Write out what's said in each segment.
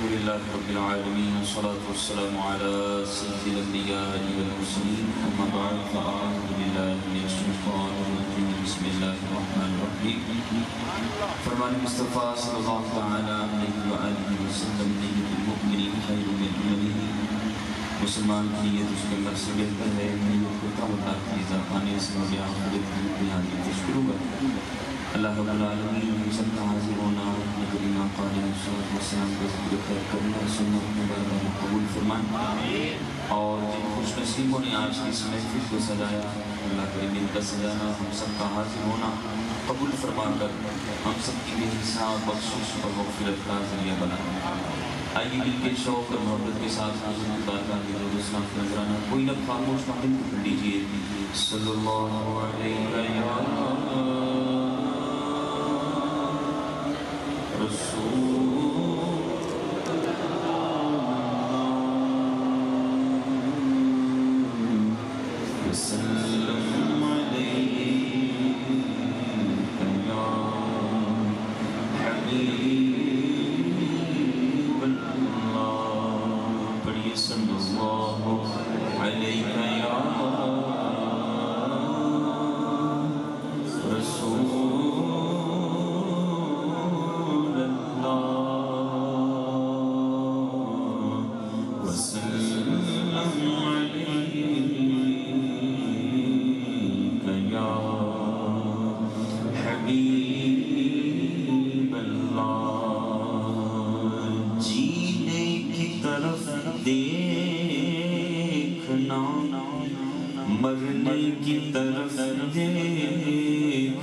الحمدللہ رب العالمین والصلاة والسلام علی سید الانبیاء والمرسلین اما بعد فاعوذ باللہ من الشیطان الرجیم بسم اللہ الرحمن الرحیم فرمان مصطفیٰ صلی اللہ تعالی علیہ وآلہ وسلم نیت المؤمنین خیر من عملہ مسلمان کی نیت اس کے اللہ سے بہتر ہے نیت کو تعالیٰ کی ذاقانے اس میں آخرت کی بنیادی تشکر ہوگا اللہ رب العالمین ہم سب کا حاضر ہونا نبی آقا علیہ السلام کا ذکر خیر کرنا سنت مبارکہ قبول فرمائیں اور جن خوش نصیبوں نے آج کی اس محفل کو سجایا اللہ کریم ان کا سجانا ہم سب کا حاضر ہونا قبول فرما کر ہم سب کی بے حساب بخشش اور مغفرت کا ذریعہ بنا آئیے دل کے شوق اور محبت کے ساتھ حضور کی بارگاہ میں درود و سلام کا نذرانہ کوئی نہ خاموش محفل کو پڑھ لیجیے صلی اللہ علیہ مرنے کی طرف دیکھ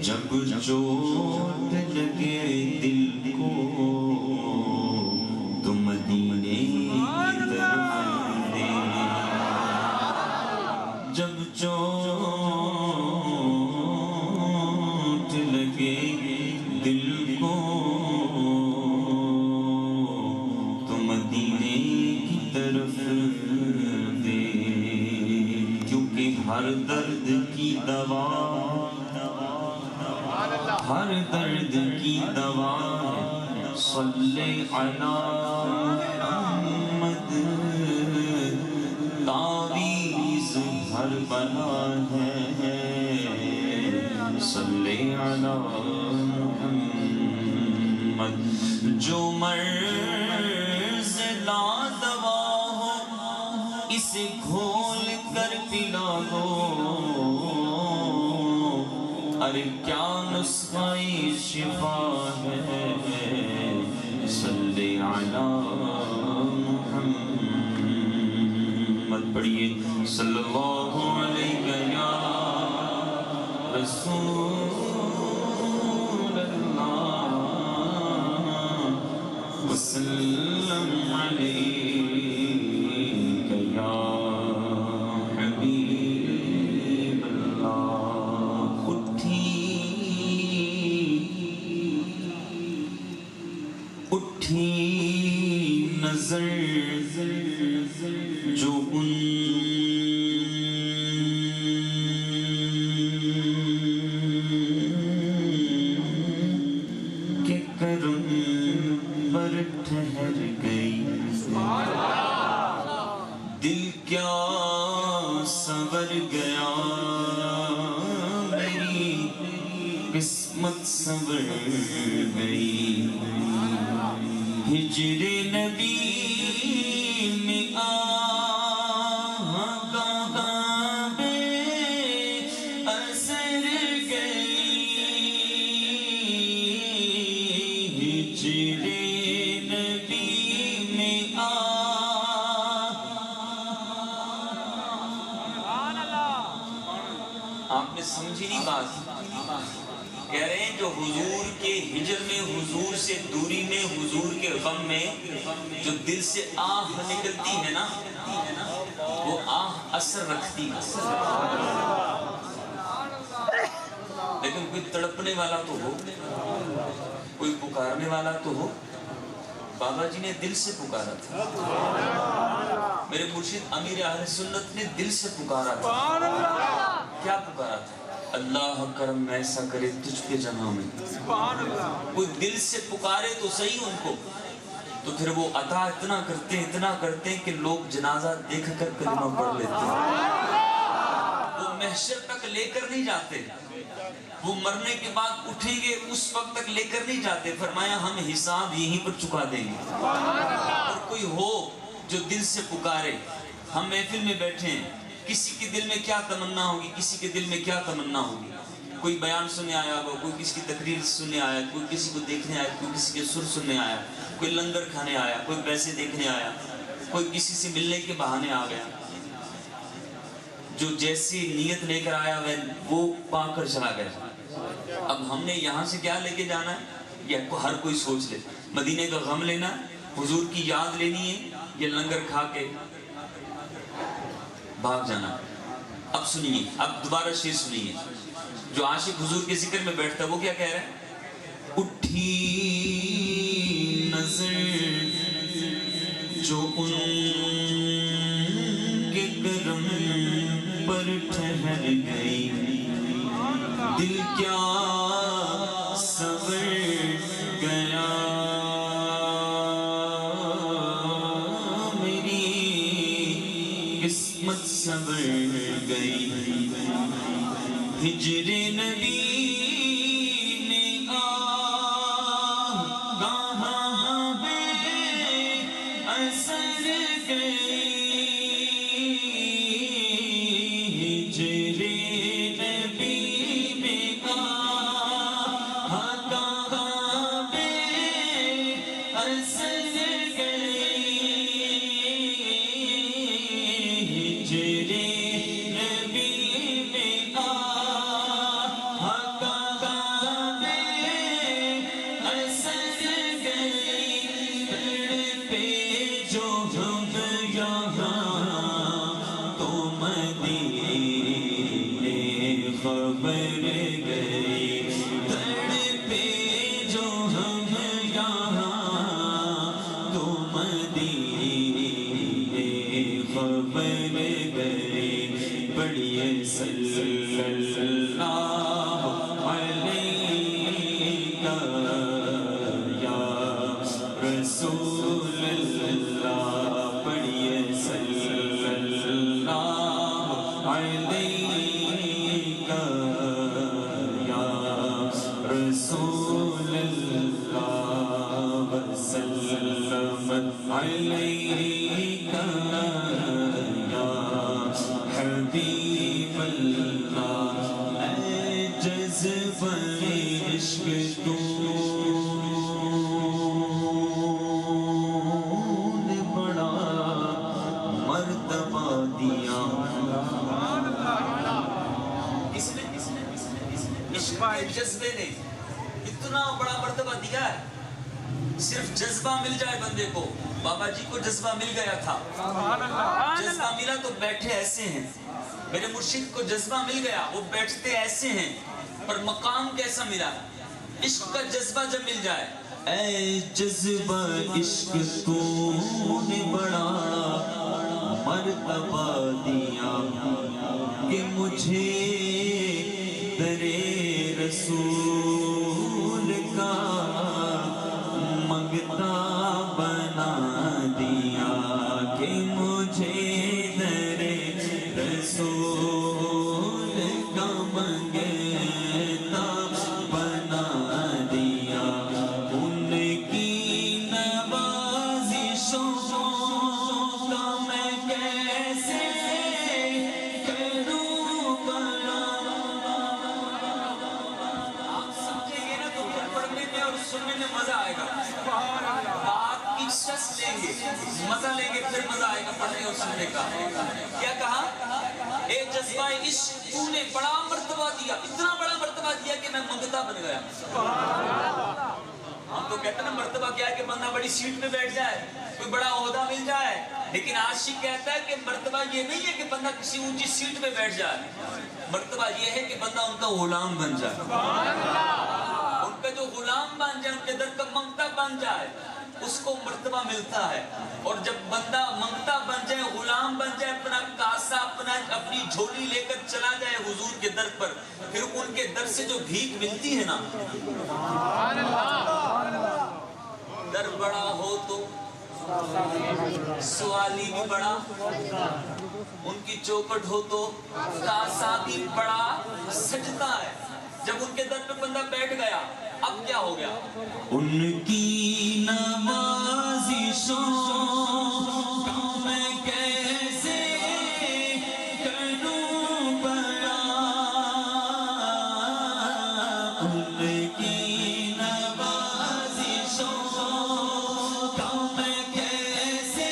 جب چوٹ لگے دل کو تو مدینے کی طرف دیکھ جب چوٹ لگے دل کو تو مدینے کی طرف ہر درد کی دوا ہر درد کی دوا صلی علی محمد تعویذ ہر بلا ہے صلی علی محمد جو مرض لا دوا ہو اسے گھول کر پلا دو ارے کیا نسخہ شفا ہے صلی علی محمد پڑھیے صلی اللہ علیہ یا رسول اللہ وسلم علیہ یا نظر جو ان کے کرم پر ٹھہر گئی دل کیا سنور گیا میری قسمت سنور گئی ہجر نبی میں آقا بے اثر گئی ہجر نبی میں آپ نے سمجھی نہیں بات کہہ رہے ہیں جو حضور کے ہجر میں حضور سے دوری میں حضور کے غم میں جو دل سے آہ نکلتی ہے نا وہ آہ اثر رکھتی ہے لیکن کوئی تڑپنے والا تو ہو کوئی پکارنے والا تو ہو بابا جی نے دل سے پکارا تھا، میرے مرشد امیر اہل سنت نے دل سے پکارا تھا۔ کیا پکارا تھا؟ اللہ کرم ایسا کرے تجھ پہ جہاں میں۔ کوئی دل سے پکارے تو صحیح ان کو، تو پھر وہ عطا اتنا کرتے ہیں کہ لوگ جنازہ دیکھ کر کلمہ پڑھ لیتے ہیں۔ وہ محشر تک لے کر نہیں جاتے، وہ مرنے کے بعد اٹھیں گے اس وقت تک لے کر نہیں جاتے، فرمایا ہم حساب یہیں پر چکا دیں گے۔ اور کوئی ہو جو دل سے پکارے، ہم محفل میں بیٹھے ہیں، کسی کے دل میں کیا تمنا ہوگی، کسی کے دل میں کیا تمنا ہوگی، کوئی بیان سننے آیا ہوگا، کوئی کسی کی تقریر سننے آیا، کوئی کسی کو دیکھنے آیا، کوئی کسی کے سر سننے آیا، کوئی لنگر کھانے آیا، کوئی پیسے دیکھنے آیا، کوئی کسی سے ملنے کے بہانے آ گیا۔ جو جیسی نیت لے کر آیا وہ پا کر چلا گیا۔ اب ہم نے یہاں سے کیا لے کے جانا ہے، یہ ہر کوئی سوچ لے۔ مدینے کا غم لینا، حضور کی یاد لینی ہے، یہ لنگر کھا کے بھاگ جانا۔ اب سنیے، اب دوبارہ شعر سنیے۔ جو عاشق حضور کے ذکر میں بیٹھتا ہے وہ کیا کہہ رہا ہے؟ اٹھی نظر جو ان کے کرم پر ٹھہر گئی، دل کیا سنور گیا، میری قسمت سنور گئی۔ ہجر نبی نے گاہ بے اثر گئی، ہجر نبی میں گاہ بے اثر گئی، ہجر خبر گئی، تڑپے جو ہم یہاں تو مدینے خبر گئی۔ پڑھیے صلی اللہ علیہ یا رسول اللہ، پڑھیے صلی اللہ علیہ رسول اللہ، وسلم علیک یا حبیب اللہ۔ اے جذبہ عشق تو نے بڑا مرتبہ دیا۔ جذبے نے اتنا بڑا مرتبہ دیا ہے، صرف جذبہ مل جائے بندے کو۔ بابا جی کو جذبہ مل گیا تھا، جذبہ ملا تو بیٹھے ایسے ہیں۔ میرے مرشد کو جذبہ مل گیا، وہ بیٹھتے ایسے ہیں، پر مقام کیسا ملا؟ عشق کا جذبہ جب مل جائے۔ اے جذبہ عشق تو نے بڑا مرتبہ دیا کہ مجھے درے رسول کا منگتا بنا دیا، کہ مجھے درے رسول کا منگتا بنا دیا۔ ان کی نوازشوں کا میں کیسے کروں بیان؟ آپ سمجھیں گے نا تو پھر پڑھنے میں اور سننے میں مزہ آئے گا۔ بات کی شس لیں گے، مزہ لیں گے، پھر مزہ آئے گا پڑھنے اور سننے کا۔ کیا کہا؟ اے جذبہ عشق تو نے بڑا مرتبہ دیا، اتنا بڑا مرتبہ دیا کہ میں منگتا بن گیا۔ ہم تو کہتے ہیں نا مرتبہ کیا ہے کہ بندہ بڑی سیٹ پہ بیٹھ جائے، کوئی بڑا عہدہ مل جائے، لیکن عاشق کہتا ہے کہ مرتبہ یہ نہیں ہے کہ بندہ کسی اونچی سیٹ پہ بیٹھ جائے، مرتبہ یہ ہے کہ بندہ ان کا غلام بن جائے، ان کا جو غلام بن جائے، ان کے در کا منگتا بن جائے۔ اس کو مرتبہ ملتا ہے. اور جب بندہ منگتا بن جائے, غلام بن جائے, اپنا کاسا اپنی جھولی لے کر چلا جائے حضور کے در پر, پھر ان کے در سے جو بھیک ملتی ہے نا, در بڑا ہو تو سوالی بھی بڑا, ان کی چوکٹ ہو تو کاسا بھی بڑا سجتا ہے. جب ان کے در پہ بندہ بیٹھ گیا, اب کیا ہو گیا؟ ان کی نوازشوں کا میں کیسے کروں بیان, ان کی نوازشوں کا میں کیسے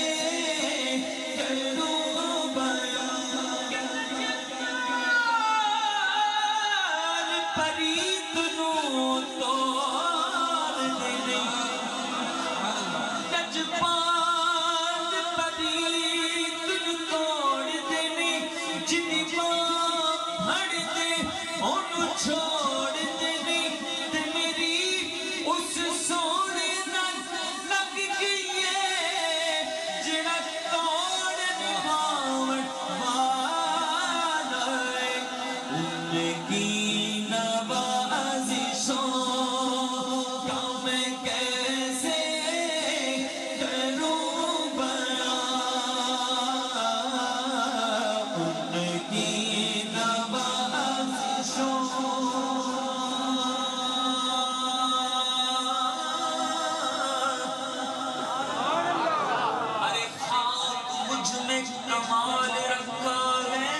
کروں بیان, فرید نوں توڑ دینے ججبان, فرید نوں توڑ دینے جنی ماں بھڑ دے انہوں چھوڑ دینے, تے میری اس سونے نال لگ گئی ہے جڑا توڑ نبھاون والا ہے. ان کی نوازشوں کا میں کیسے کروں بیان, ان کی نوازشوں. ارے خاک مجھ میں کمال رکھا ہے,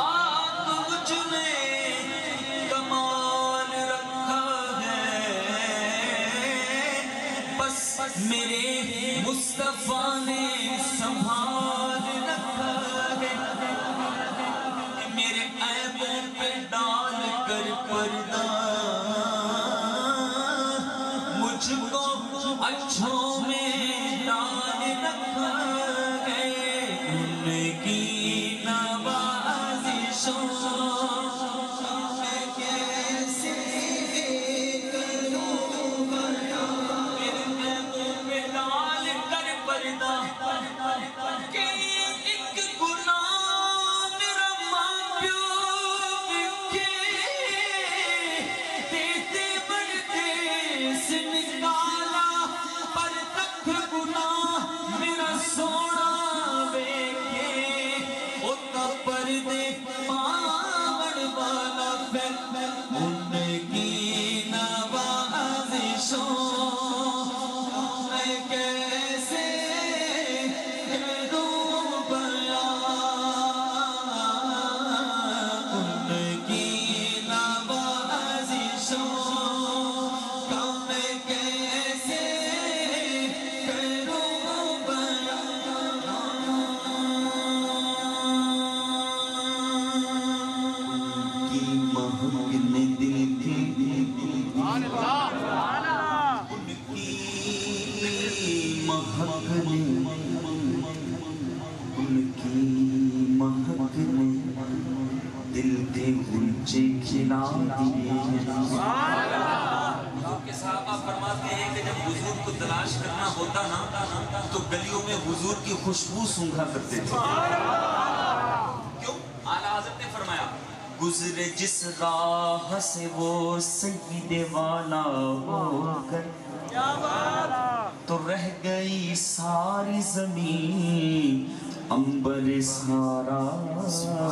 خاک مجھ میں کمال رکھا ہے, بس میرے مصطفیٰ نے سنبھال رکھا ہے. میرے عیبوں پہ ڈال کر پردہ مجھ کو اچھوں میں ڈال رکھا ہے. ان کی نوازشوں میں کیسے کروں بیان, میرے عیبوں پہ ڈال کر پردہ کہ ایک گناہ میرا ماں پیو کے دیتے بڑھتے سے نکالا, پر تک گناہ میرا سونا ویکھے اتا پردے پاون والا پھر. ان کی نوازشوں میں کیسے کروں بیان, ان کی نوازشوں کا میں کیسے کروں بیان. کی مہک نے دل کی, ان کی مہک نے, ان کی مہک نے دل کے غنچے کھلا دیے ہیں. حضور کے صحابہ فرماتے ہیں کہ جب حضور کو تلاش کرنا ہوتا نا تو گلیوں میں حضور کی خوشبو سونگھا کرتے تھے. کیوں؟ اعلیٰ حضرت نے فرمایا, گزرے جس راہ سے وہ سید والا ہو کر تو رہ گئی ساری زمین عنبر سارا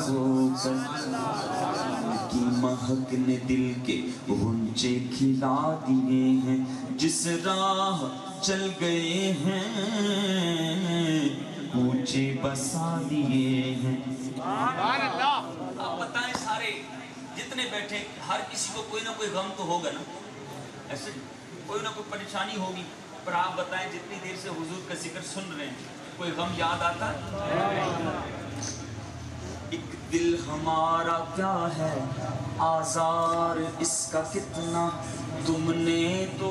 ہو کر. کی مہک نے دل کے غنچے کھلا دیے ہیں, جس راہ چل گئے ہیں کوچے بسا دیے ہیں. آپ بتائیں سارے جتنے بیٹھے, ہر کسی کو کوئی نہ کوئی غم تو ہوگا نا, ایسے کوئی نہ کوئی پریشانی ہوگی, پر آپ بتائیں جتنی دیر سے حضور کا ذکر سن رہے ہیں کوئی غم یاد آتا ہے؟ ایک دل ہمارا کیا ہے آزار اس کا کتنا, تم نے تو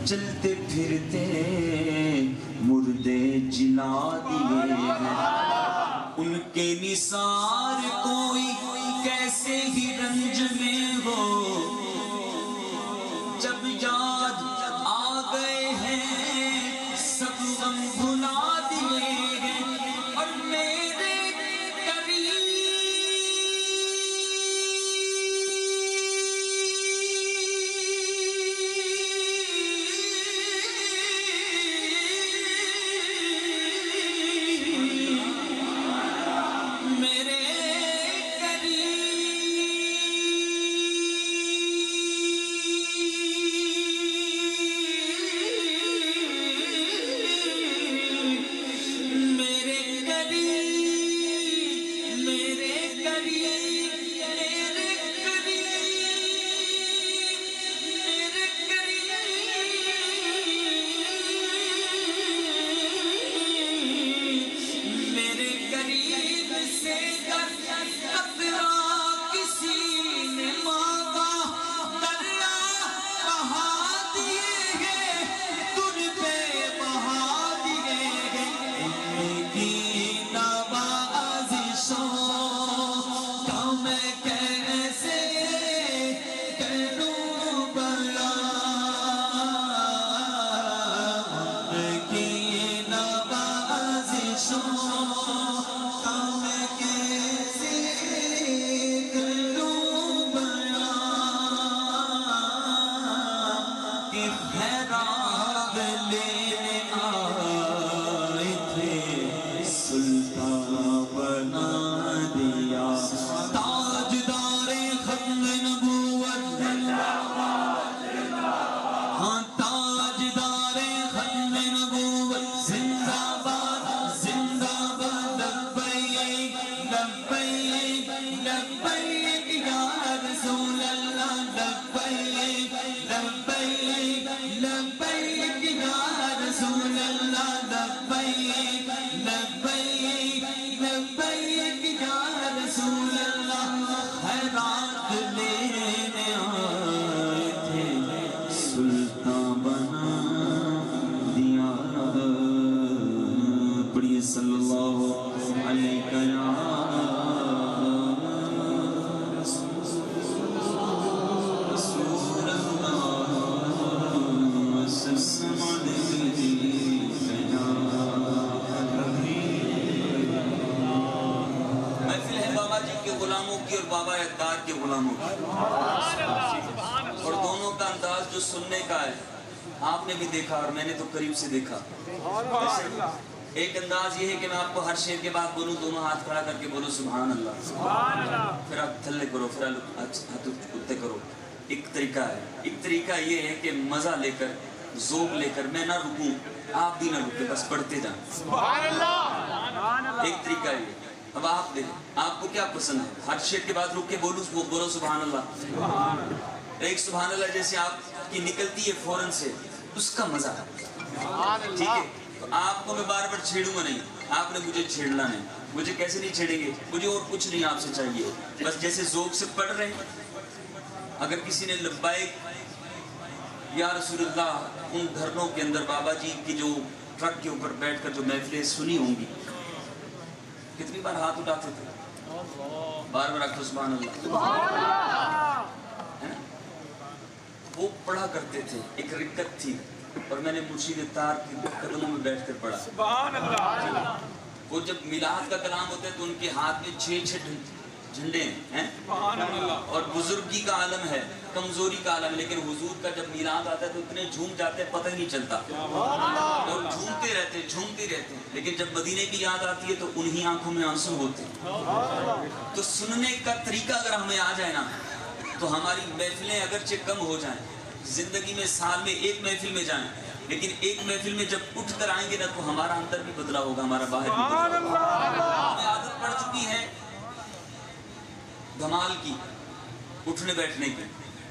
چلتے پھرتے مردے جلا دیے ہیں. ان کے نثار کوئی کیسے ہی رنج میں ہو, جب یاد آ گئی بابا اقدار کے غلاموں اور دونوں کا انداز جو سننے کا ہے آپ نے بھی دیکھا اور میں نے تو قریب سے دیکھا. ایک انداز یہ ہے کہ میں آپ کو ہر شعر کے بعد بولوں دونوں ہاتھ کھڑا کر کے بولو سبحان اللہ, پھر آپ تھلے کرو, پھر ہاتھ کتے کرو. ایک طریقہ ہے. ایک طریقہ یہ ہے کہ مزہ لے کر ذوق لے کر میں نہ رکوں آپ بھی نہ رکے, بس پڑھتے جائیں. ایک طریقہ یہ. اب آپ دیکھیں آپ کو کیا پسند ہے, ہر شعر کے بعد رک کے بولو سبحان اللہ. ایک سبحان اللہ جیسے آپ کی نکلتی ہے فوراً سے, اس کا مزہ ہے. ٹھیک ہے, تو آپ کو میں بار بار چھیڑوں گا نہیں, آپ نے مجھے چھیڑنا نہیں. مجھے کیسے نہیں چھیڑیں گے, مجھے اور کچھ نہیں آپ سے چاہیے, بس جیسے ذوق سے پڑھ رہے ہیں. اگر کسی نے لبیک یا رسول اللہ ان دھرنوں کے اندر بابا جی کی جو ٹرک کے اوپر بیٹھ کر جو محفلیں سنی ہوں گی, کتنی بار ہاتھ اٹھاتے تھے, بار بار آخر سبحان اللہ. وہ پڑھا کرتے تھے, ایک رکت تھی, اور میں نے مرشد تار کے قدموں میں بیٹھ کر پڑھا. سبحان اللہ. وہ جب میلاد کا کلام ہوتا ہے تو ان کے ہاتھ میں 6 جھنڈے ہیں, اور بزرگی کا عالم ہے, کمزوری کا عالم, لیکن حضور کا جب میلاد آتا ہے تو اتنے جھوم جاتے ہیں پتہ ہی نہیں چلتا, اور جھومتے رہتے ہیں. لیکن جب مدینے کی یاد آتی ہے تو انہی آنکھوں میں آنسو ہوتے ہیں. تو سننے کا طریقہ اگر ہمیں آ جائے نا تو ہماری محفلیں اگرچہ کم ہو جائیں, زندگی میں سال میں ایک محفل میں جائیں, لیکن ایک محفل میں جب اٹھ کر آئیں گے نا تو ہمارا اندر بھی بدلا ہوگا, ہمارا باہر بھی بدلا ہوگا. ہمیں عادت پڑ چکی ہے دھمال کی, اٹھنے بیٹھنے کی,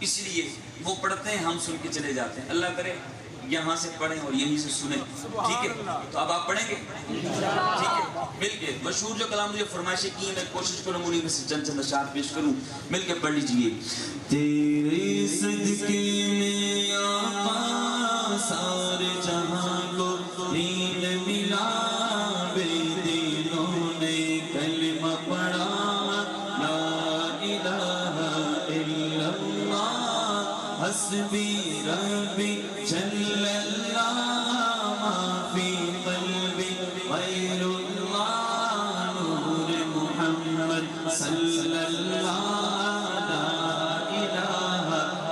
اس لیے وہ پڑھتے ہیں ہم سن کے چلے جاتے ہیں. اللہ کرے یہاں سے پڑھیں اور یہیں سے سنیں. ٹھیک ہے, تو اب آپ پڑھیں گے ٹھیک ہے مل کے. مشہور جو کلام مجھے فرمائشیں کی ہیں میں کوشش کروں انہیں میں سے چند اشعار پیش کروں, مل کے پڑھ لیجئے. تیرے صدقے میں آقا سارے جہاں کو دین ملا, بے دینوں نے کلمہ پڑھا, حسبی ربی جل اللہ ما فی قلبی غیر اللہ, نور محمد صلی اللہ, لا الہ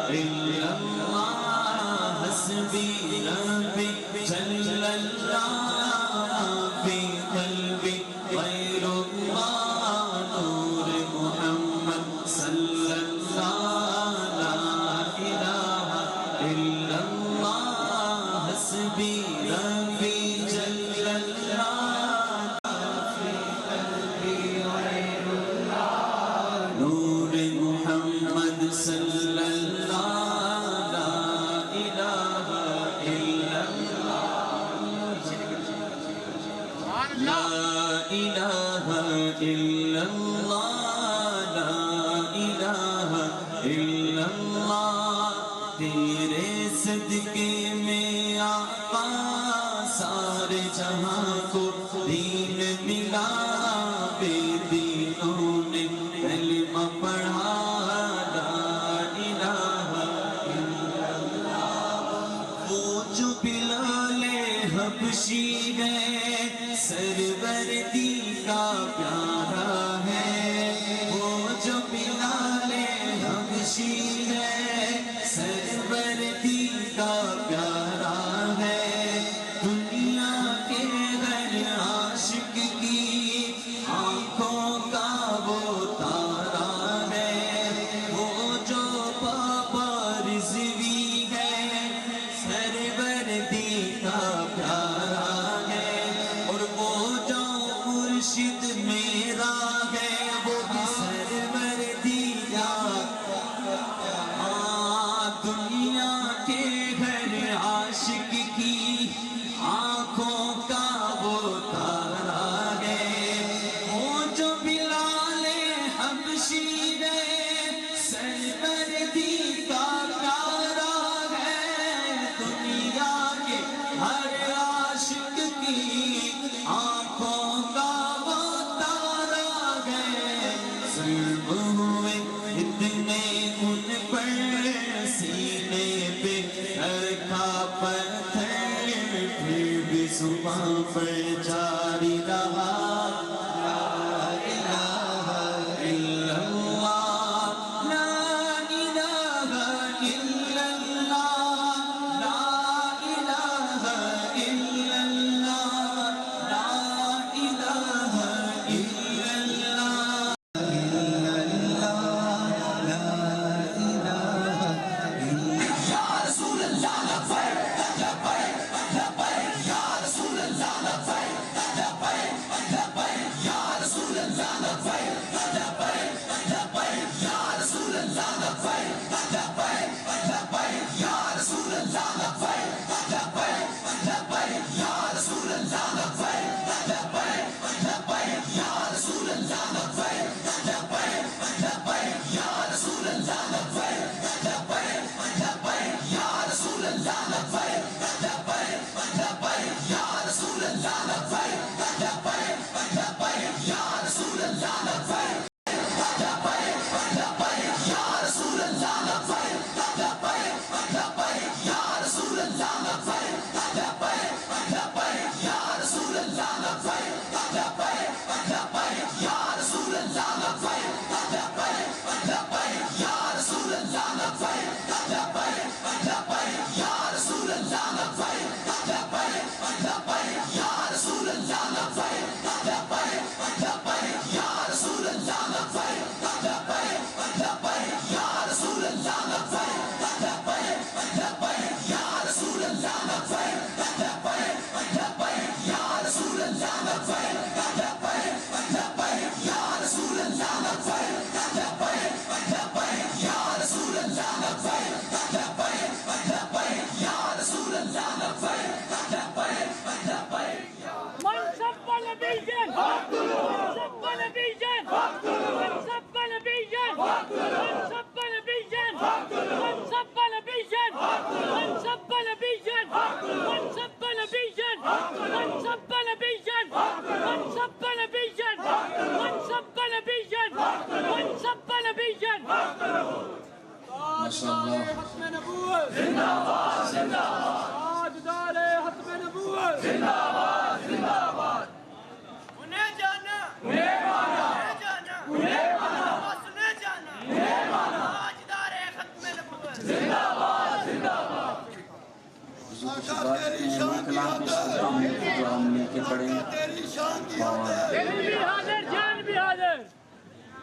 الا اللہ, حسبی ربی جل اللہ ما فی قلبی غیر اللہ, نور محمد صلی اللہ, حسبی ربی جل اللہ, فی قلبی غیر اللہ, نور محمد صلی اللہ, لا الہ الا اللہ, لا الہ الا اللہ, لا الہ الا اللہ. تیرے صدقے میں آقا سارے جہاں کو دین ملا, بے دینوں نے کلمہ پڑھا, لا الہ الا اللہ. وہ جو بلال حبشی ہے سرور سروردی کا پیارا ہے وہ جو بلال حبشی ہے سروردی کا پیارا ہے دنیا کے ہر عاشق کی آنکھوں کا وہ تارا ہے وہ جو بابا رضوی ہے سروردی کا پیارا ہے اور وہ جو مرشد میرا ہے وہ بھی سروردی کا دنیا کے ہر عاشق کی آنکھوں کا وہ تارا ہے وہ جو بلال حبشی ہے سروردی کا پیارا ہے دنیا کے ہر عاشق کی آنکھوں کا وہ تارا ہے ظلم ہوئے اتنے ان پر سینے پہ رکھا پتھر پھر بھی زبان پر جاری رہا لا الہ الا اللہ لا الہ الا اللہ لا الہ الا اللہ لا الہ الا اللہ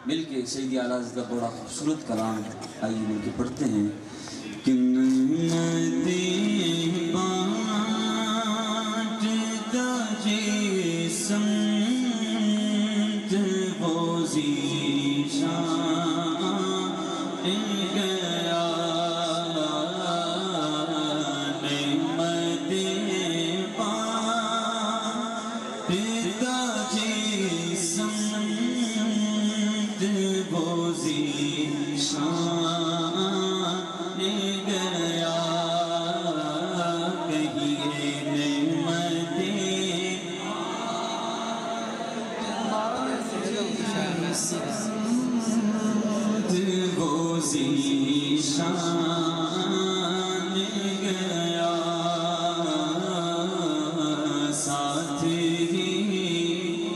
مل کے سیدی اعلیٰ حضرت کا بڑا خوبصورت کلام آئیے مل کے پڑھتے ہیں کہ نعمتیں بانٹتا جسمت وہ ذیشان گیا نعمتیں بانٹتا جسمت وہ ذیشان گیا کہیے نعمتیں وہ ذیشان گیا ساتھ ہی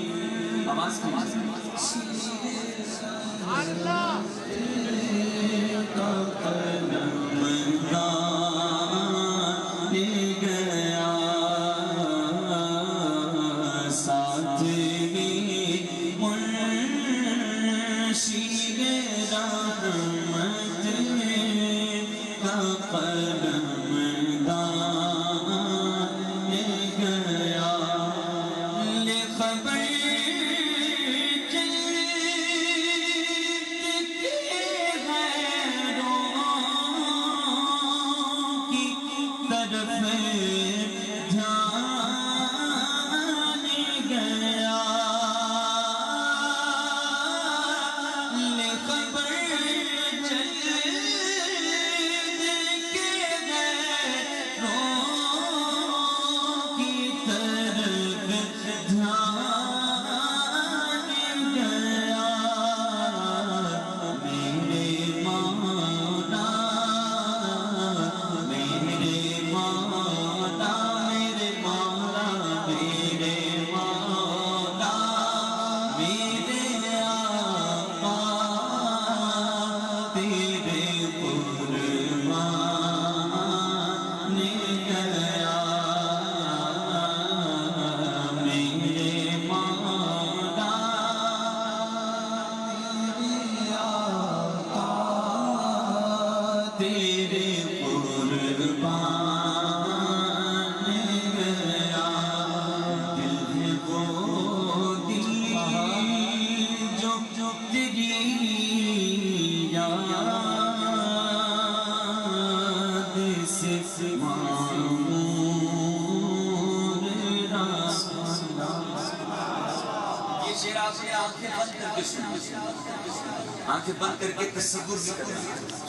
آنکھیں بند کر کے تصور بھی کریں.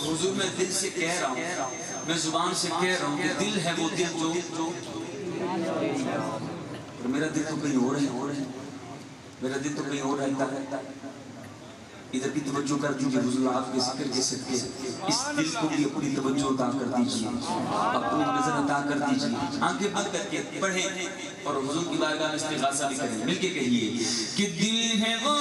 حضور میں دل سے کہہ رہا ہوں, میں زبان سے کہہ رہا ہوں کہ دل ہے وہ دل جو اور میرا دل تو کہیں اور ہے, میرا دل تو کہیں اور رہتا ہے. ادھر بھی توجہ کر دیجیے, حضور آپ کے ذکر کے صدقے اس دل کو بھی اپنی توجہ عطا کر دیجیے, اپنی نظر عطا کر دیجیے. آنکھیں بند کر کے پڑھیں اور حضور کی بارگاہ میں استغاثہ بھی کریں. مل کے کہیے کہ دل ہے وہ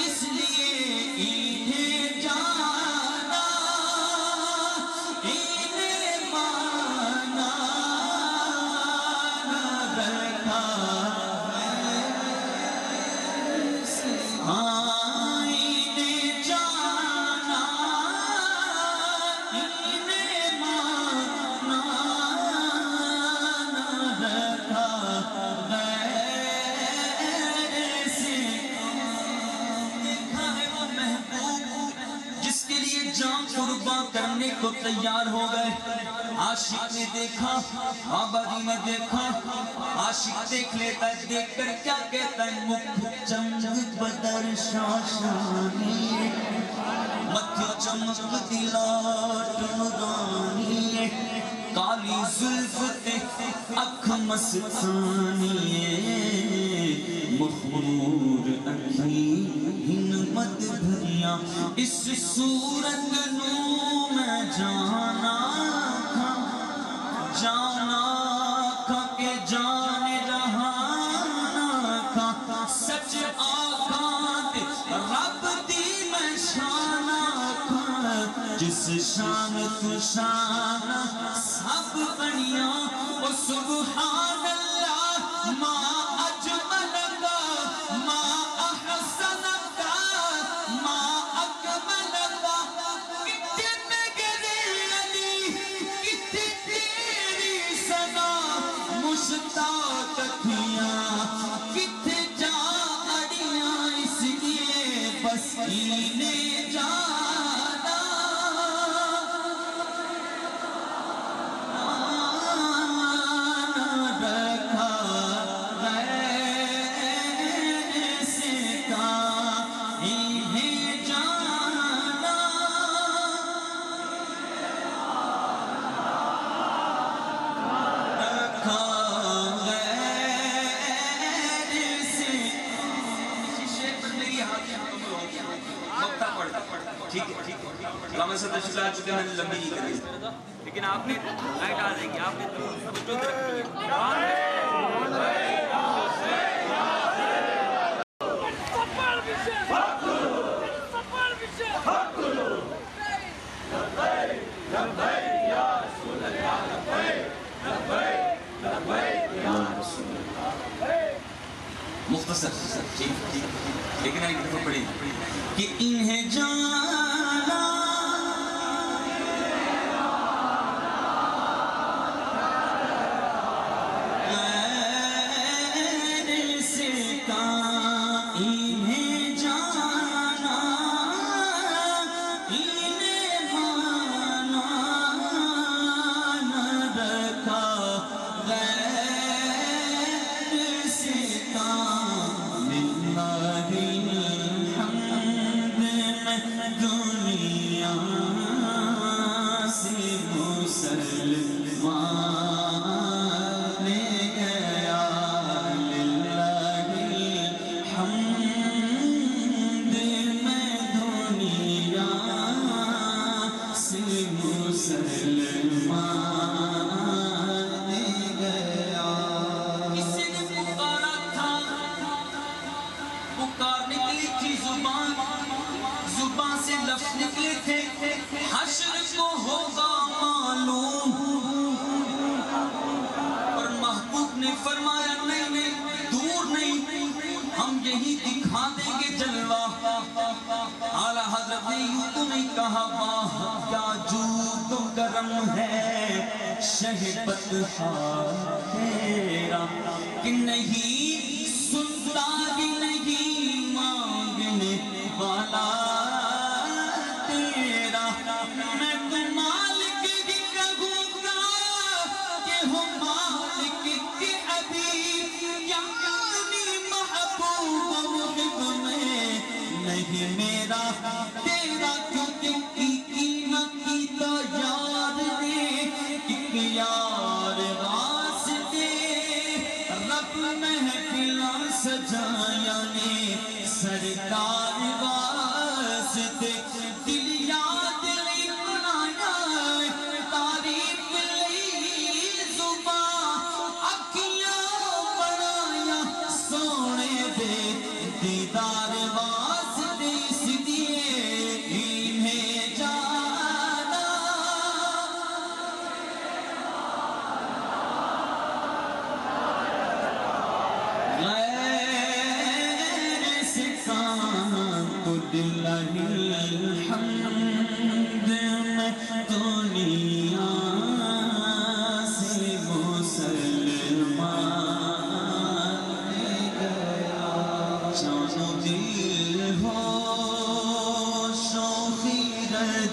اس لیے جان قربان کرنے کو تیار ہو گئے. عاشق نے دیکھا, بابا جی نے دیکھا, عاشق دیکھ لیتا ہے, دیکھ کر کیا کہتا ہے, مکھ چمک بدر شاشانی, متھے چمک دلاٹ نورانی, کالی زلف تے اکھ مستانی, مخمور اکھیں ہمت بھریا, اس صورت نو میں جانا تھا کہ جان جہانا تھا, سچ آقا دے رب دی میں شانا تھا, جس شان تو شان سب بنیا, او سبحان اللہ ما اجمل کا, ما احسن کا, ما اکمل کا, کتنے گرے علی کتنے تیری سنا, مشتاق تھیاں کتنے جا اڑیاں, اس لیے بس انہیں جانا رکھا غیر سے کا, انہیں جانا رکھا غیر سے. شیخ پر میری ہاتھ مکمل ہو گیا, مقطع پڑھتا, ٹھیک ہے, علامہ صدر شکل آ چکے, میں نے لمبی نہیں کری, لیکن آپ نے لائٹ آ جائے گی, آپ نے توجہ رکھنی ہے. مختصر, ٹھیک, لیکن ایک دفعہ پڑھی کہ انہیں جانا غیر سے کا, انہیں جانا انہیں مانا نہ رکھا غیر سے کا, للہ الحمد میں دنیا سے مسلمان گیا, للہ الحمد میں دنیا سے مسلمان گیا. کسی نے پکارا تھا, پکارنے کے لیے تھی زبان, زبان سے لفظ نکلے تھے, حشر کو ہوگا معلوم, اور محبوب نے فرمایا نہیں نہیں, دور نہیں, ہم یہی دکھا دیں گے جلوہ. اعلیٰ حضرت نے یوں تو نہیں کہا, واہ کیا جود و کرم ہے شہبت تیرا, کہ نہیں سنتا بھی نہیں مانگنے والا تیرا. میں تو مالک ہی کہوں گا کہ ہو مالک کے ابھی, یعنی محبوب محب میں نہیں میرا تیرا, کیونکہ کی نہ کی تو یار نے ایک یار واسطے, رب محفلاں سجایا نے سرکار واسطے, دل یاد نہیں بنایا تعریف لئی زبان, اکھیاں بنایا سونے دے دیدار واسطے, اس لیے انہیں جانا غیر سے کا, تو للہ الحمد میں دنیا سے مسلمان گیا. جان و دل ہو شوخی